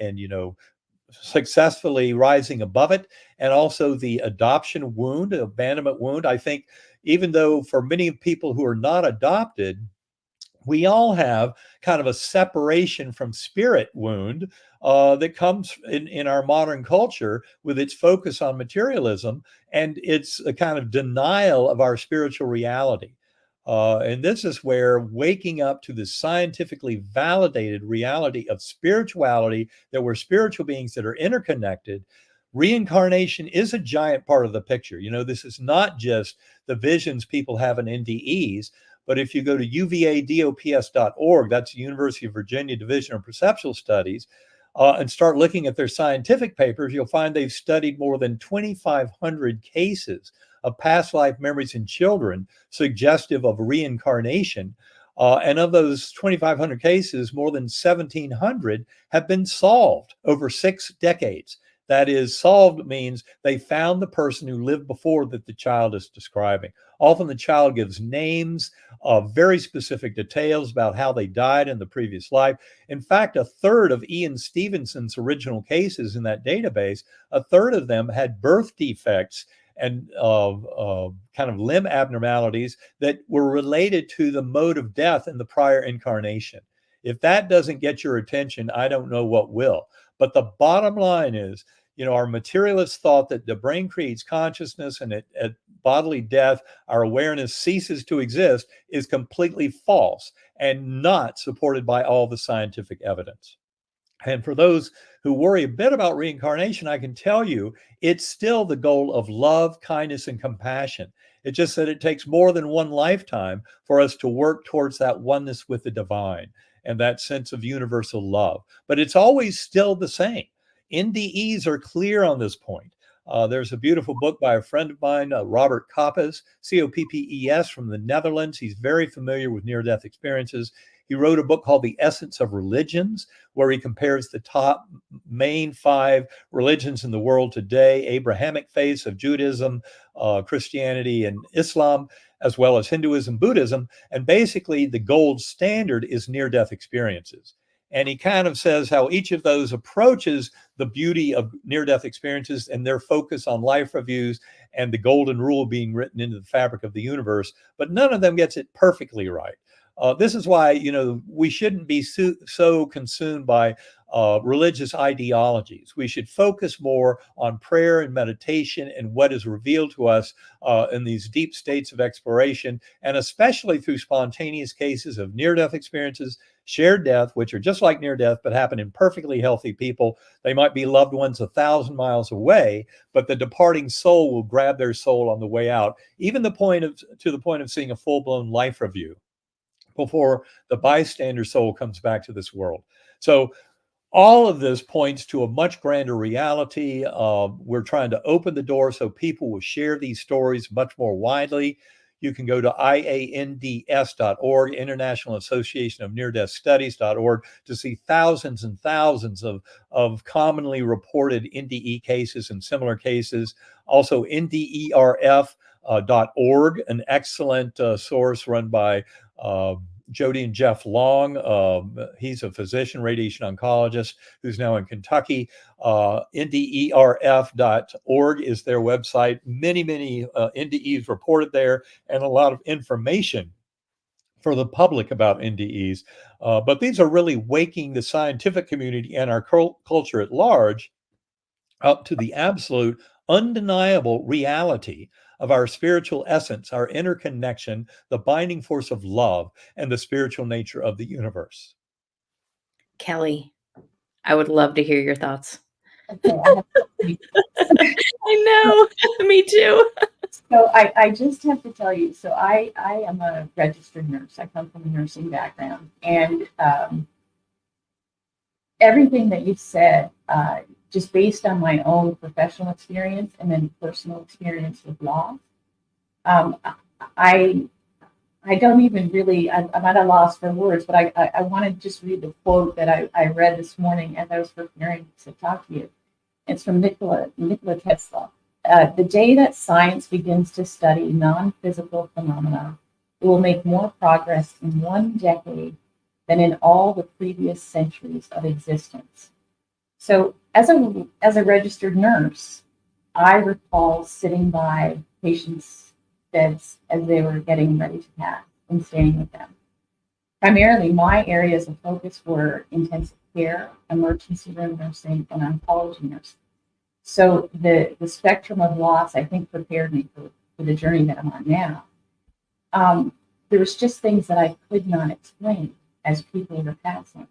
successfully rising above it, and also the adoption wound, abandonment wound, I think even though for many people who are not adopted, we all have kind of a separation from spirit wound that comes in our modern culture with its focus on materialism and its a kind of denial of our spiritual reality. And this is where waking up to the scientifically validated reality of spirituality, that we're spiritual beings that are interconnected. Reincarnation is a giant part of the picture. This is not just the visions people have in NDEs, but if you go to uvadops.org, that's the University of Virginia Division of Perceptual Studies, and start looking at their scientific papers, you'll find they've studied more than 2,500 cases of past life memories in children suggestive of reincarnation. And of those 2,500 cases, more than 1,700 have been solved over 6 decades. That is, solved means they found the person who lived before that the child is describing. Often the child gives names, very specific details about how they died in the previous life. In fact, a third of Ian Stevenson's original cases in that database, a third of them had birth defects and kind of limb abnormalities that were related to the mode of death in the prior incarnation. If that doesn't get your attention, I don't know what will. But the bottom line is, Our materialists thought that the brain creates consciousness and at bodily death, our awareness ceases to exist is completely false and not supported by all the scientific evidence. And for those who worry a bit about reincarnation, I can tell you it's still the goal of love, kindness, and compassion. It's just that it takes more than one lifetime for us to work towards that oneness with the divine and that sense of universal love. But it's always still the same. NDEs are clear on this point. There's a beautiful book by a friend of mine, Robert Koppes, Coppes, from the Netherlands. He's very familiar with near-death experiences. He wrote a book called The Essence of Religions, where he compares the top main 5 religions in the world today: Abrahamic faiths of Judaism, Christianity, and Islam, as well as Hinduism, Buddhism. And basically, the gold standard is near-death experiences. And he kind of says how each of those approaches the beauty of near-death experiences and their focus on life reviews and the golden rule being written into the fabric of the universe, but none of them gets it perfectly right. This is why, we shouldn't be so consumed by religious ideologies. We should focus more on prayer and meditation and what is revealed to us in these deep states of exploration, and especially through spontaneous cases of near-death experiences, shared death, which are just like near death, but happen in perfectly healthy people. They might be loved ones 1,000 miles away, but the departing soul will grab their soul on the way out, even to the point of seeing a full-blown life review before the bystander soul comes back to this world. So all of this points to a much grander reality. We're trying to open the door so people will share these stories much more widely. You can go to IANDS.org, International Association of Near-Death Studies.org, to see thousands and thousands of commonly reported NDE cases and similar cases. Also, NDERF.org, an excellent source run by Jody and Jeff Long. He's a physician, radiation oncologist who's now in Kentucky. NDERF.org is their website. Many NDEs reported there, and a lot of information for the public about NDEs. But these are really waking the scientific community and our culture at large up to the absolute, undeniable reality of our spiritual essence, our interconnection, the binding force of love, and the spiritual nature of the universe. Kelly, I would love to hear your thoughts. Okay, I know, me too. So I just have to tell you, so I am a registered nurse. I come from a nursing background, and everything that you've said, just based on my own professional experience and then personal experience with law, I don't even really, I'm at a loss for words, but I want to just read the quote that I read this morning as I was preparing to talk to you. It's from Nikola Tesla. The day that science begins to study non-physical phenomena, it will make more progress in 1 decade than in all the previous centuries of existence. So as a registered nurse, I recall sitting by patients' beds as they were getting ready to pass and staying with them. Primarily, my areas of focus were intensive care, emergency room nursing, and oncology nursing. So the spectrum of loss, I think, prepared me for the journey that I'm on now. There was just things that I could not explain as people were passing.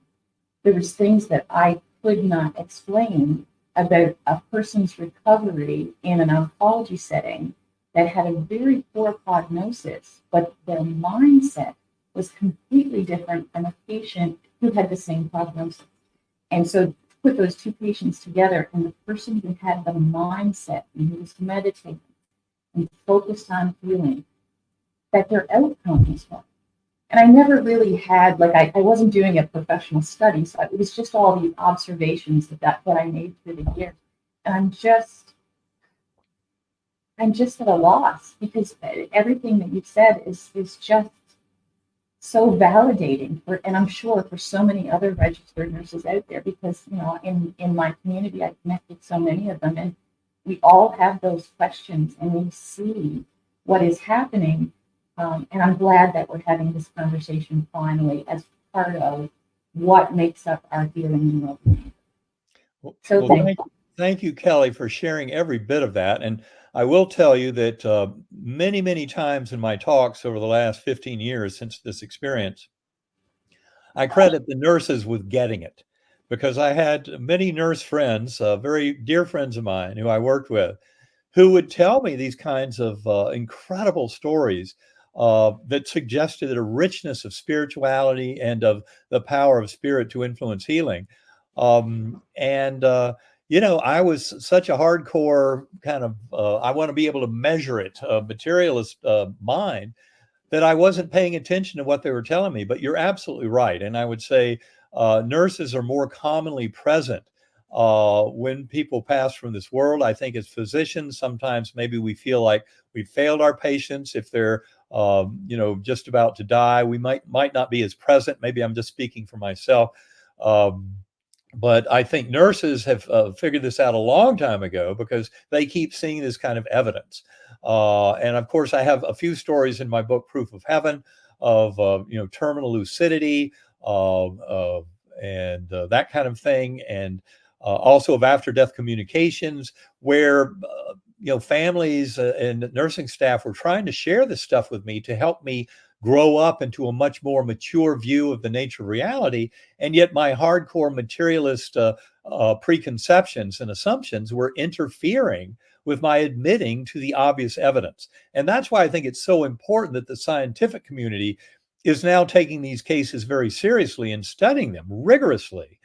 There was things that I could not explain about a person's recovery in an oncology setting that had a very poor prognosis, but their mindset was completely different from a patient who had the same prognosis. And so put those 2 patients together, and the person who had the mindset and who was meditating and focused on healing, that their outcome was better. And I never really had, I wasn't doing a professional study, so it was just all the observations that I made through the years. And I'm just at a loss, because everything that you've said is just so validating and I'm sure for so many other registered nurses out there, because in my community I connect with so many of them, and we all have those questions and we see what is happening. And I'm glad that we're having this conversation finally as part of what makes up our healing and well-being. So Thank you, Kelly, for sharing every bit of that. And I will tell you that many, many times in my talks over the last 15 years since this experience, I credit the nurses with getting it because I had many nurse friends, very dear friends of mine who I worked with, who would tell me these kinds of incredible stories that suggested a richness of spirituality and of the power of spirit to influence healing. And I was such a hardcore kind of, I want to be able to measure it, materialist mind, that I wasn't paying attention to what they were telling me. But you're absolutely right. And I would say nurses are more commonly present when people pass from this world. I think as physicians, sometimes maybe we feel like we failed our patients if they're just about to die. We might not be as present. Maybe I'm just speaking for myself. Um, but I think nurses have figured this out a long time ago because they keep seeing this kind of evidence. And of course, I have a few stories in my book, Proof of Heaven, of terminal lucidity and that kind of thing, and also of after-death communications, where families and nursing staff were trying to share this stuff with me to help me grow up into a much more mature view of the nature of reality. And yet my hardcore materialist preconceptions and assumptions were interfering with my admitting to the obvious evidence. And that's why I think it's so important that the scientific community is now taking these cases very seriously and studying them rigorously,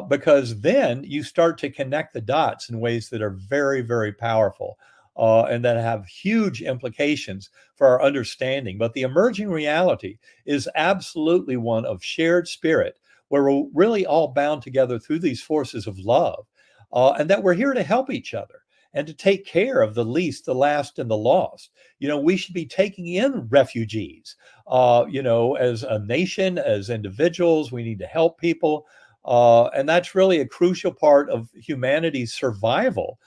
because then you start to connect the dots in ways that are very, very powerful. And that have huge implications for our understanding. But the emerging reality is absolutely one of shared spirit, where we're really all bound together through these forces of love, and that we're here to help each other and to take care of the least, the last, and the lost. We should be taking in refugees, as a nation, as individuals. We need to help people. And that's really a crucial part of humanity's survival,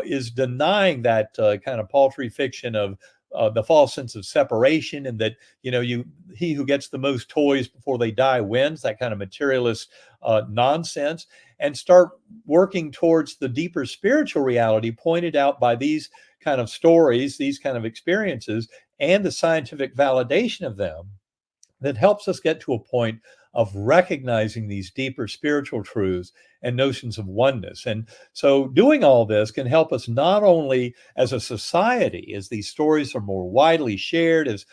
is denying that kind of paltry fiction of the false sense of separation, and that he who gets the most toys before they die wins, that kind of materialist nonsense, and start working towards the deeper spiritual reality pointed out by these kind of stories, these kind of experiences, and the scientific validation of them, that helps us get to a point of recognizing these deeper spiritual truths and notions of oneness. And so doing all this can help us not only as a society, as these stories are more widely shared, as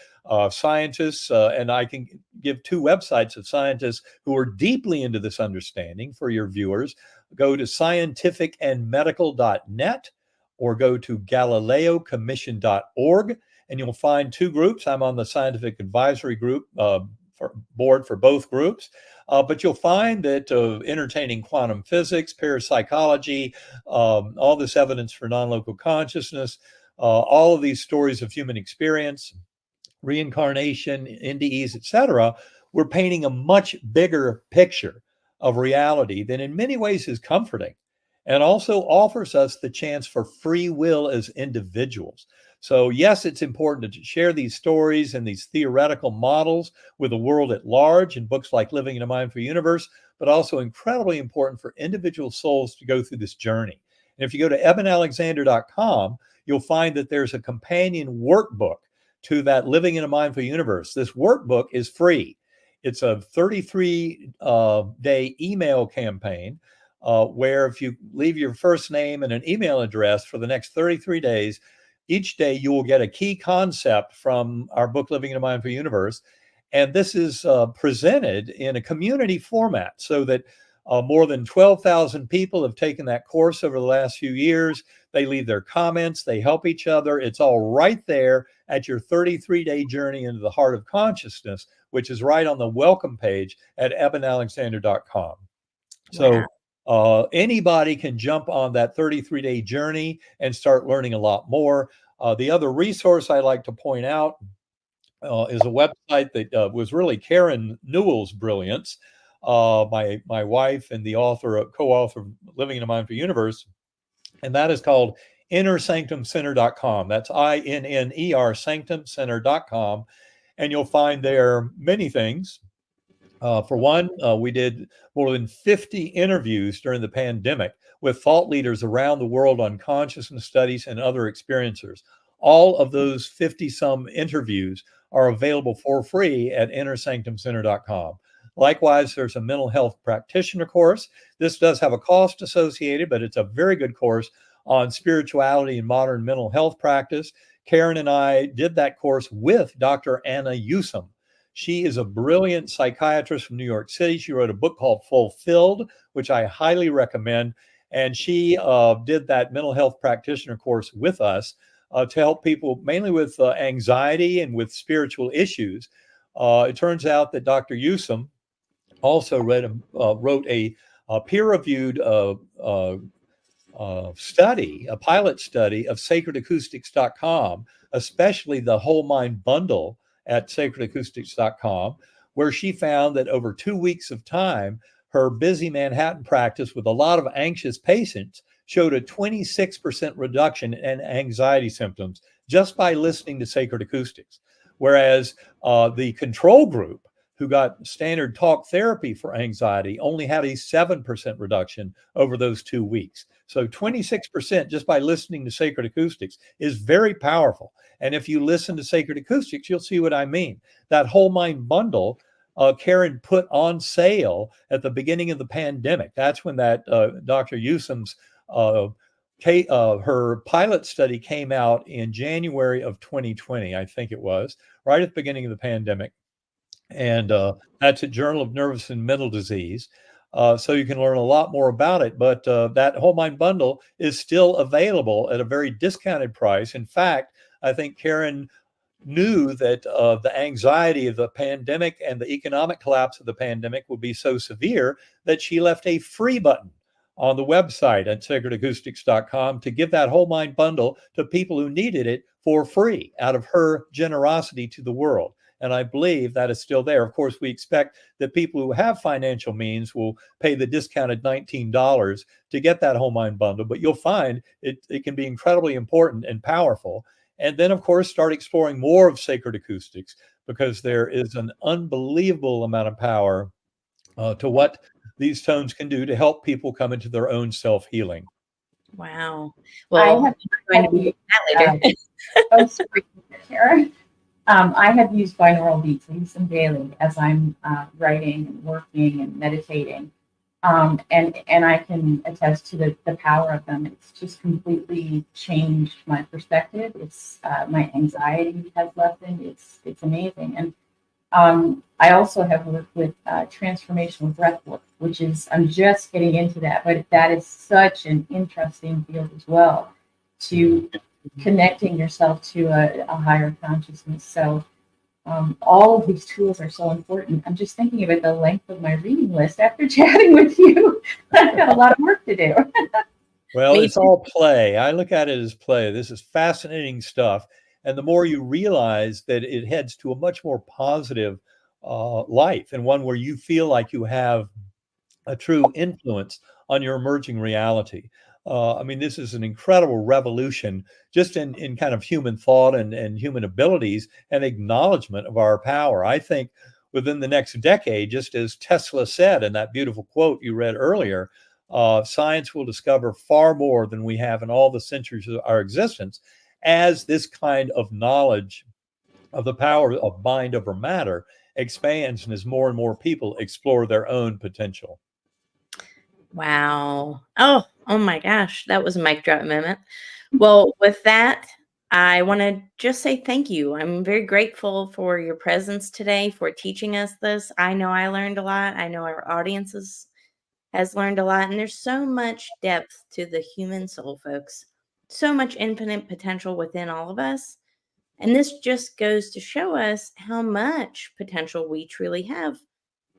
scientists, and I can give two websites of scientists who are deeply into this understanding for your viewers. Go to scientificandmedical.net or go to galileocommission.org. And you'll find two groups. I'm on the scientific advisory group board for both groups. But you'll find that entertaining quantum physics, parapsychology, all this evidence for non-local consciousness, all of these stories of human experience, reincarnation, NDEs, etc., we're painting a much bigger picture of reality that in many ways is comforting and also offers us the chance for free will as individuals. So yes, it's important to share these stories and these theoretical models with the world at large in books like Living in a Mindful Universe, but also incredibly important for individual souls to go through this journey. And if you go to ebenalexander.com, you'll find that there's a companion workbook to that Living in a Mindful Universe. This workbook is free. It's a 33-day email campaign where if you leave your first name and an email address for the next 33 days, each day you will get a key concept from our book, Living in a Mindful Universe. And this is presented in a community format so that more than 12,000 people have taken that course over the last few years. They leave their comments, they help each other. It's all right there at your 33-day journey into the heart of consciousness, which is right on the welcome page at ebenalexander.com. So anybody can jump on that 33-day journey and start learning a lot more. The other resource I like to point out is a website that was really Karen Newell's brilliance, my wife and the co-author of Living in a Mindful Universe, and that is called innersanctumcenter.com. That's INNER sanctumcenter.com, and you'll find there many things. For one, we did more than 50 interviews during the pandemic with thought leaders around the world on consciousness studies and other experiencers. All of those 50 some interviews are available for free at innersanctumcenter.com. Likewise, there's a mental health practitioner course. This does have a cost associated, but it's a very good course on spirituality and modern mental health practice. Karen and I did that course with Dr. Anna Yusum. She is a brilliant psychiatrist from New York City. She wrote a book called Fulfilled, which I highly recommend. And she did that mental health practitioner course with us to help people mainly with anxiety and with spiritual issues. It turns out that Dr. Yusum also wrote a peer-reviewed study, a pilot study of sacredacoustics.com, especially the Whole Mind Bundle at sacredacoustics.com, where she found that over 2 weeks of time, her busy Manhattan practice with a lot of anxious patients showed a 26% reduction in anxiety symptoms just by listening to Sacred Acoustics. Whereas the control group, who got standard talk therapy for anxiety, only had a 7% reduction over those 2 weeks. So 26% just by listening to Sacred Acoustics is very powerful. And if you listen to Sacred Acoustics, you'll see what I mean. That Whole Mind Bundle, Karen put on sale at the beginning of the pandemic. That's when that Dr. Yusum's her pilot study came out in January of 2020, I think it was, right at the beginning of the pandemic. And that's at Journal of Nervous and Mental Disease. So you can learn a lot more about it. But that Whole Mind Bundle is still available at a very discounted price. In fact, I think Karen knew that the anxiety of the pandemic and the economic collapse of the pandemic would be so severe that she left a free button on the website at sacredacoustics.com to give that Whole Mind Bundle to people who needed it for free out of her generosity to the world. And I believe that is still there. Of course, we expect that people who have financial means will pay the discounted $19 to get that Whole Mind Bundle, but you'll find it can be incredibly important and powerful. And then, of course, start exploring more of Sacred Acoustics, because there is an unbelievable amount of power to what these tones can do to help people come into their own self-healing. Wow. Well, I'm going to do that later. Oh, sorry, Karen. I have used binaural beats. I use them daily as I'm writing and working and meditating. And I can attest to the power of them. It's just completely changed my perspective. It's my anxiety has lessened. It's amazing. And I also have worked with transformational breath work, which is, I'm just getting into that, but that is such an interesting field as well, to connecting yourself to a higher consciousness. So all of these tools are so important. I'm just thinking about the length of my reading list after chatting with you. I've got a lot of work to do. Well, it's all play. I look at it as play. This is fascinating stuff. And the more you realize that it heads to a much more positive life, and one where you feel like you have a true influence on your emerging reality. I mean, this is an incredible revolution just in kind of human thought and human abilities and acknowledgement of our power. I think within the next decade, just as Tesla said in that beautiful quote you read earlier, science will discover far more than we have in all the centuries of our existence, as this kind of knowledge of the power of mind over matter expands and as more and more people explore their own potential. Wow. Oh my gosh. That was a mic drop moment. Well, with that, I want to just say thank you. I'm very grateful for your presence today, for teaching us this. I know I learned a lot. I know our audiences has learned a lot. And there's so much depth to the human soul, folks. So much infinite potential within all of us. And this just goes to show us how much potential we truly have.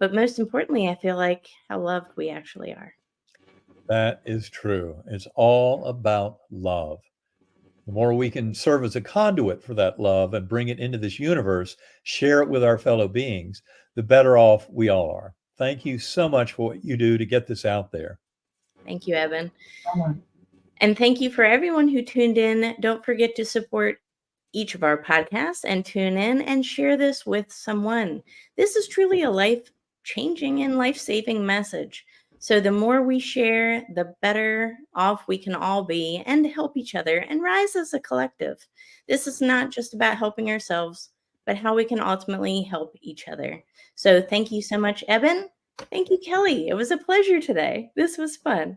But most importantly, I feel like how loved we actually are. That is true. It's all about love. The more we can serve as a conduit for that love and bring it into this universe, share it with our fellow beings, the better off we all are. Thank you so much for what you do to get this out there. Thank you, Eben. And thank you for everyone who tuned in. Don't forget to support each of our podcasts and tune in and share this with someone. This is truly a life life-changing and life-saving message. So the more we share, the better off we can all be and help each other and rise as a collective. This is not just about helping ourselves, but how we can ultimately help each other. So thank you so much, Eben. Thank you, Kelly. It was a pleasure today. This was fun.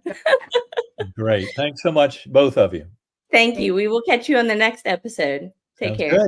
Great. Thanks so much, both of you. Thank you. We will catch you on the next episode. Take Sounds care. good.